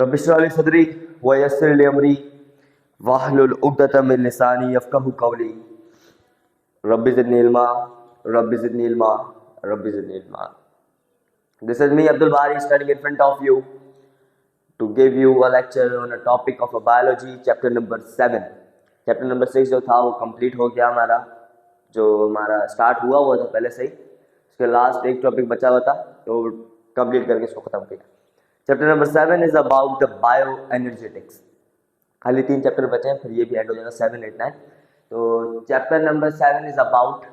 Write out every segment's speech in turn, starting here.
रब इश्रह ली सदरी वयस्सिर ली अमरी वाहलुल उक़दतम मिन लिसानी यफ़क़हू क़ौली rabbi ज़िदनी इल्मा rabbi ज़िदनी इल्मा rabbi ज़िदनी इल्मा। This is me Abdul Bari standing in front of you to give you a lecture on a topic of a biology chapter number 7. Chapter number 6 जो था वो complete हो गया हमारा, जो हमारा start हुआ था पहले से ही, उसके लास्ट एक टॉपिक बचा हुआ था तो कंप्लीट करके इसको खत्म किया। Chapter number 7 is about the bio energetics. खाली 3 चैप्टर बचे हैं, फिर ये भी एंड हो जाएगा 7, 8, 9। तो chapter number 7 is about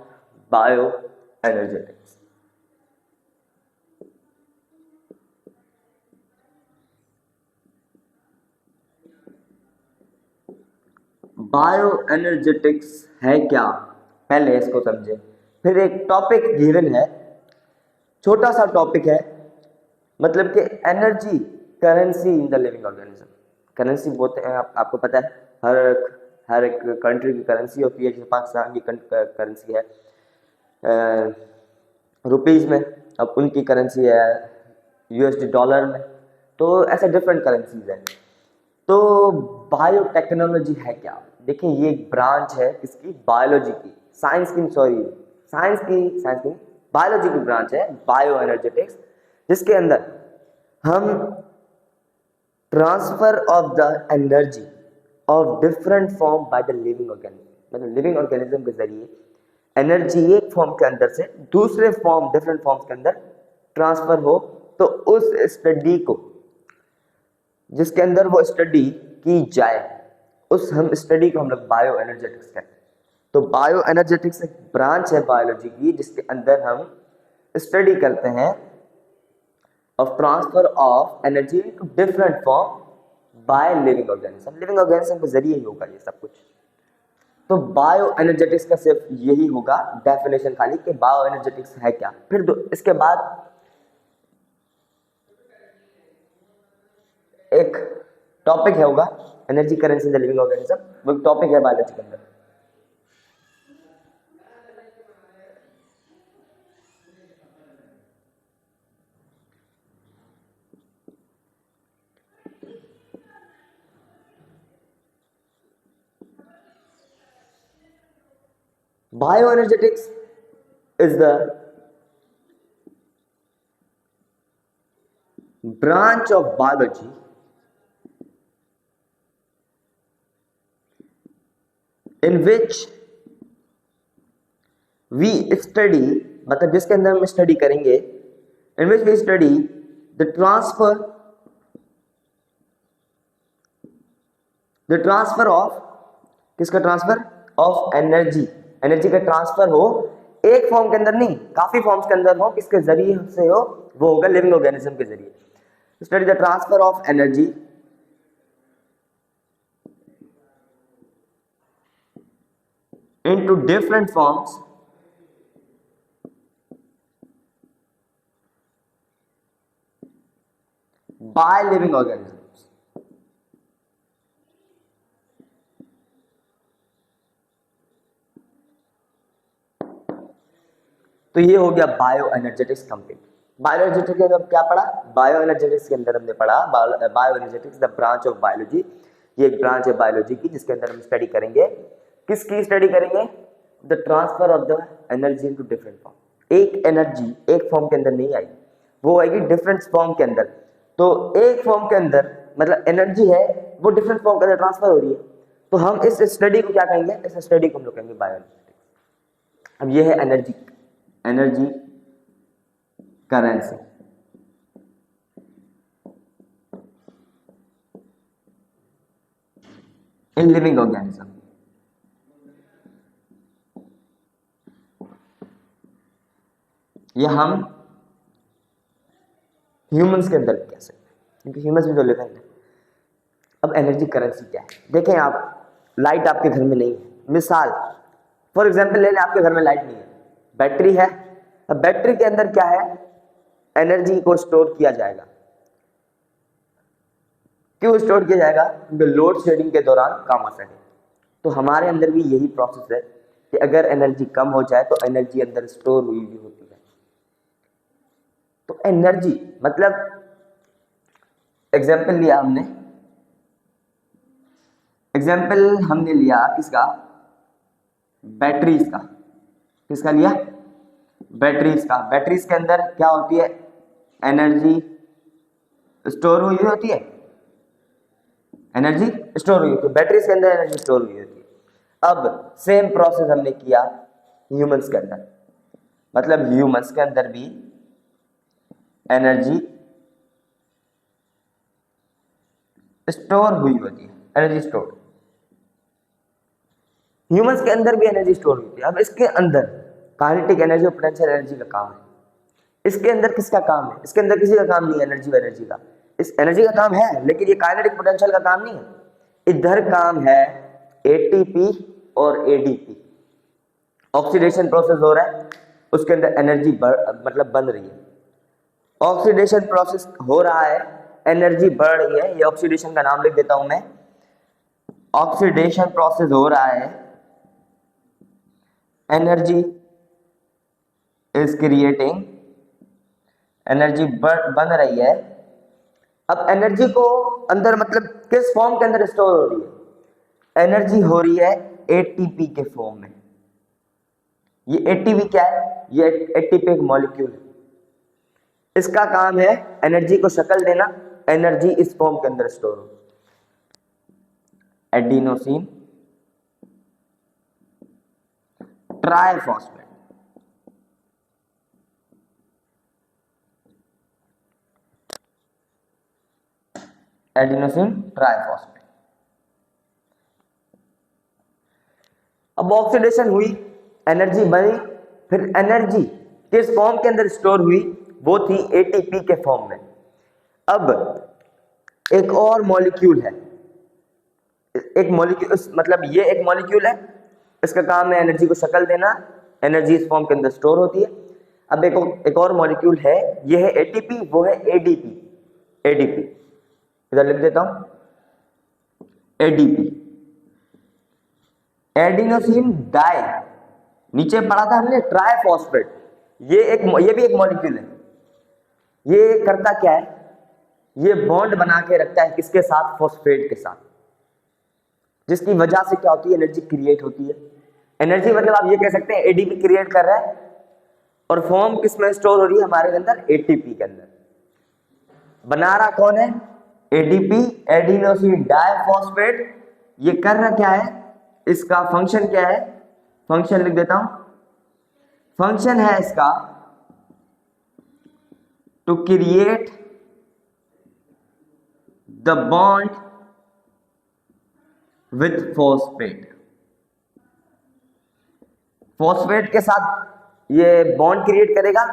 bio energetics. Bio energetics है क्या, पहले इसको समझे। फिर एक टॉपिक गिवन है, छोटा सा टॉपिक है, मतलब कि energy currency in the living organism. Currency बोलते हैं, आपको पता है, हर एक कंट्री की करेंसी होती है। जैसे पाकिस्तान की करेंसी है रुपीज़ में, अब उनकी करेंसी है यूएसडी डॉलर में, तो ऐसे डिफरेंट करेंसीज है। तो बायोटेक्नोलॉजी है क्या? देखिए ये एक ब्रांच है किसकी, बायोलॉजी की, साइंस की बायोलॉजी की ब्रांच है बायो एनर्जेटिक्स, जिसके अंदर हम transfer of the energy of different form by the living organism, मतलब लिविंग ऑर्गेनिज्म के जरिए एनर्जी एक फॉर्म के अंदर से दूसरे फॉर्म, डिफरेंट फॉर्म्स के अंदर ट्रांसफर हो, तो उस स्टडी को, जिसके अंदर वो स्टडी की जाए, उस हम स्टडी को हम लोग बायो एनर्जेटिक्स कहते हैं। तो बायो एनर्जेटिक्स एक ब्रांच है बायोलॉजी की, जिसके अंदर हम स्टडी करते हैं of transfer of energy to different form by living organism. Living organism के जरिए ही होगा ये सब कुछ। तो बायो एनर्जेटिक्स का सिर्फ यही होगा डेफिनेशन खाली कि बायो एनर्जेटिक्स है क्या। फिर इसके बाद एक टॉपिक है होगा energy currency in the living organism, वो टॉपिक है बायोलॉजी के अंदर। Bioenergetics is the branch of biology in which we study, मतलब जिसके अंदर हम स्टडी करेंगे, in which we study the transfer of, किसका ट्रांसफर ऑफ एनर्जी, एनर्जी का ट्रांसफर हो, एक फॉर्म के अंदर नहीं, काफी फॉर्म्स के अंदर हो, किसके जरिए से हो, वो होगा लिविंग ऑर्गेनिज्म के जरिए। Study the transfer of energy into different forms bye living organism. तो ये हो गया bio energetics complete. Bio energetics के अंदर क्या पढ़ा? बायो एनर्जेटिक्स के अंदर हमने पढ़ा bio energetics the branch of biology. ये एक ब्रांच है बायोलॉजी की, जिसके अंदर हम स्टडी करेंगे, किसकी स्टडी करेंगे? The transfer of the energy into different form. एक एनर्जी एक फॉर्म के अंदर नहीं आई, वो आएगी डिफरेंट फॉर्म के अंदर। तो एक फॉर्म के अंदर मतलब एनर्जी है, वो डिफरेंट फॉर्म के अंदर ट्रांसफर हो रही है, तो हम इस स्टडी को क्या कहेंगे? इस स्टडी को हम लोग कहेंगे बायो एनर्जेटिक्स। अब ये है energy currency. In living organism, ये हम ह्यूमंस के अंदर कह सकते हैं, क्योंकि ह्यूमंस भी तो लिविंग है। अब एनर्जी करेंसी क्या है? देखें, आप लाइट आपके घर में नहीं है, मिसाल फॉर एग्जांपल ले लें, आपके घर में लाइट नहीं है, बैटरी है। अब बैटरी के अंदर क्या है? एनर्जी को स्टोर किया जाएगा। क्यों स्टोर किया जाएगा? क्योंकि लोड शेडिंग के दौरान काम आ सके। तो हमारे अंदर भी यही प्रोसेस है कि अगर एनर्जी कम हो जाए तो एनर्जी अंदर स्टोर हुई भी होती है। तो एनर्जी मतलब एग्जाम्पल लिया हमने, एग्जाम्पल हमने लिया किसका, बैटरीज का। किसका लिया, बैटरीज का। बैटरीज के अंदर क्या होती है, एनर्जी स्टोर हुई होती है, एनर्जी स्टोर हुई होती है, बैटरीज के अंदर एनर्जी स्टोर हुई होती है। अब सेम प्रोसेस हमने किया ह्यूमंस के अंदर, मतलब ह्यूमंस के अंदर भी एनर्जी स्टोर हुई होती है, एनर्जी स्टोर, ह्यूमंस के अंदर भी एनर्जी स्टोर होती है। अब इसके अंदर काइनेटिक एनर्जी और पोटेंशियल एनर्जी का काम है, इसके अंदर किसका काम है, इसके अंदर किसी का काम नहीं है एनर्जी एनर्जी का, इस एनर्जी का काम है लेकिन ये काइनेटिक पोटेंशियल का काम नहीं है। इधर काम है एटीपी और एडीपी, ऑक्सीडेशन प्रोसेस हो रहा है, उसके अंदर एनर्जी मतलब बन रही है, ऑक्सीडेशन प्रोसेस हो रहा है, एनर्जी बढ़ रही है, ये ऑक्सीडेशन का नाम लिख देता हूं मैं, ऑक्सीडेशन प्रोसेस हो रहा है, एनर्जी इज क्रिएटिंग, एनर्जी बन रही है। अब एनर्जी को अंदर मतलब किस फॉर्म के अंदर स्टोर हो रही है, एनर्जी हो रही है एटीपी के फॉर्म में। ये एटीपी क्या है, ये एटीपी एक मॉलिक्यूल है, इसका काम है एनर्जी को शक्ल देना, एनर्जी इस फॉर्म के अंदर स्टोर हो, एडिनोसिन ट्राइफॉस्फेट, एडिनोसिन ट्राइफॉस्फेट। अब ऑक्सीडेशन हुई, एनर्जी बनी, फिर एनर्जी किस फॉर्म के अंदर स्टोर हुई, वो थी एटीपी के फॉर्म में। अब एक और मॉलिक्यूल है, एक मॉलिक्यूल मतलब ये एक मॉलिक्यूल है, इसका काम है एनर्जी को शक्ल देना, एनर्जी इस फॉर्म के अंदर स्टोर होती है। अब एक और मॉलिक्यूल है, ये है एटीपी, वो है एडीपी, एडीपी इधर लिख देता हूं, एडीपी, एडिनोसिन डाई, नीचे पढ़ा था हमने ट्राइफॉस्फेट, ये भी एक मॉलिक्यूल है। ये करता क्या है, ये बॉन्ड बना के रखता है किसके साथ, फॉस्फेट के साथ, जिसकी वजह से क्या होती है, एनर्जी क्रिएट होती है। एनर्जी मतलब आप ये कह सकते हैं एडीपी क्रिएट कर रहा है, और फॉर्म किस में स्टोर हो रही है, हमारे अंदर एटीपी के अंदर। बना रहा कौन है, एडीपी, एडिनोसिन डाइफॉस्फेट। ये कर रहा क्या है, इसका फंक्शन क्या है, फंक्शन लिख देता हूं, फंक्शन है इसका to create the bond with phosphate, phosphate के साथ ये बॉन्ड क्रिएट करेगा,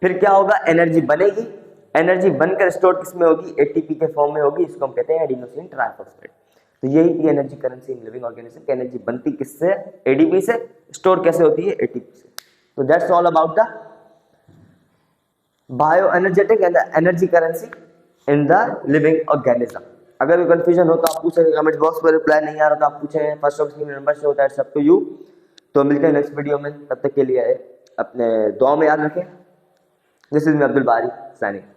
फिर क्या होगा, एनर्जी बनेगी, एनर्जी बनकर स्टोर किस में होगी, एटीपी के फॉर्म में होगी, इसको हम कहते हैं एडिनोसिन ट्राइफॉस्फेट। तो यही थी energy currency in living organism, की एनर्जी बनती किससे, एडीपी से, स्टोर कैसे होती है, एटीपी से। तो that's all about the bio energetic and energy currency in the living organism. अगर कोई कंफ्यूजन हो तो आप पूछें, कमेंट बॉक्स पर रिप्लाई नहीं आ रहा तो आप पूछें, फर्स्ट ऑफ स्क्रीन नंबर से होता है सब टू यू। तो मिलते हैं नेक्स्ट वीडियो में, तब तक के लिए अपने दुआ में याद रखें। दिस इज मी अब्दुल बारी साइनिंग।